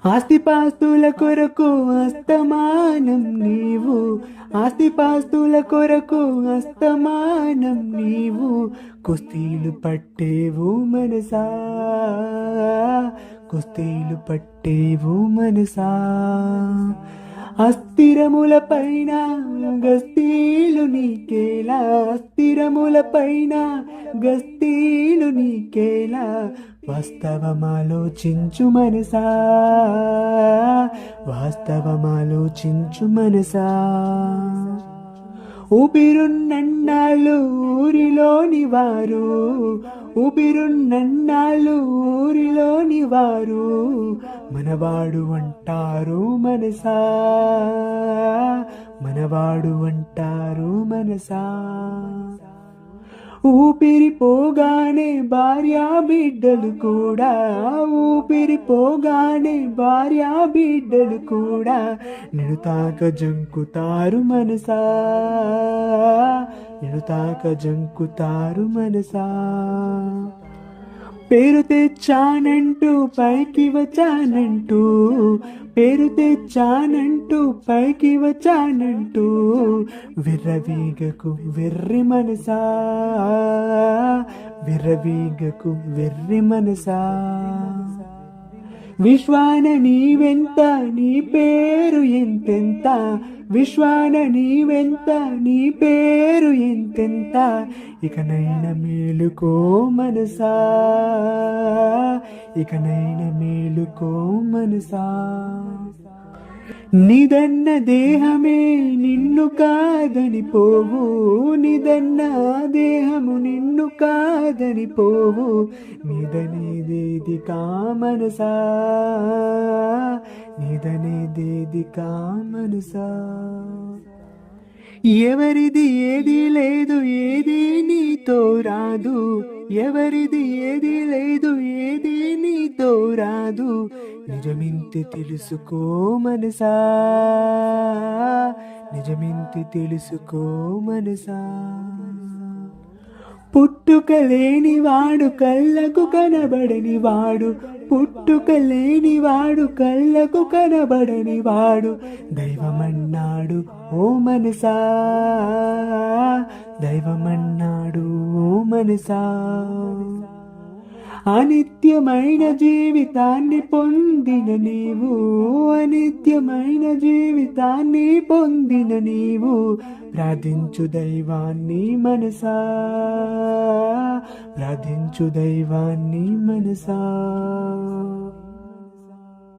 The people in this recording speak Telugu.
ఆస్తిపాస్తుల కొరకు అస్తమానం నీవు, ఆస్తిపాస్తుల కొరకు అస్తమానం నీవు కుస్తీలు పట్టేవు మనసా, కుస్తీలు పట్టేవు మనసా. అస్థిరముల పైన గస్తీలు నీకేలా, అస్థిరముల పైన గస్తీలు నీకేలా. వాస్తవమాలోచించు మనసా, వాస్తవమాలోచించు మనసా. ఊపిరున్నన్నాళ్ళు ఊరిలోని వారు, ఊపిరున్నన్నాళ్ళు ఊరిలోని వారు మనవాడు అంటారు మనసా, మనవాడు అంటారు మనసా. ఊపిరి పోగానే భార్యా బిడ్డలు కూడా, ఊపిరి పోగానే భార్యా బిడ్డలు కూడా నిన్ను తాక జంకుతారు మనసా, నిన్ను తాక జంకుతారు మనసా. పేరు తెచ్చానంటూ పైకి వచ్చానంటూ, పేరు తెచ్చానంటూ పైకి వచ్చానంటూ విర్రవీగకు వెర్రి మనసా, విర్రవీగకు వెర్రి మనసా. విశ్వాన నీవెంత నీ పేరు ఎంతెంత, విశ్వాన నీవెంత నీ పేరు ఎంతెంత. ఇకనైనా మేలుకో మనసా, ఇకనైనా మేలుకో మనసా. నిదన్న దేహమే నిన్ను కాదని పోవు, నిదన్న దేహము నిన్ను కాదని పోవు. నిదనేదేది కామనసా, నిదనేదేది కామనసా. ఎవరిది ఏది లేదు ఏది నీతో రాదు, ఎవరిది ఏది లేదు ఏది నీతో రాదు. నిజమింతి తెలుసుకో మనసా, నిజమింతి తెలుసుకో మనసా. పుట్టుక లేనివాడు కళ్ళకు కనబడని వాడు, పుట్టుక లేనివాడు కళ్ళకు కనబడని వాడు దైవమన్నాడు ఓ మనసా, దైవమన్నాడు ఓ మనసా. అనిత్యమైన జీవితాన్ని పొందిన నీవు, అనిత్యమైన జీవితాన్ని పొందిన నీవు ప్రార్థించు దైవాన్ని మనసా, ప్రార్థించు దైవాన్ని మనసా.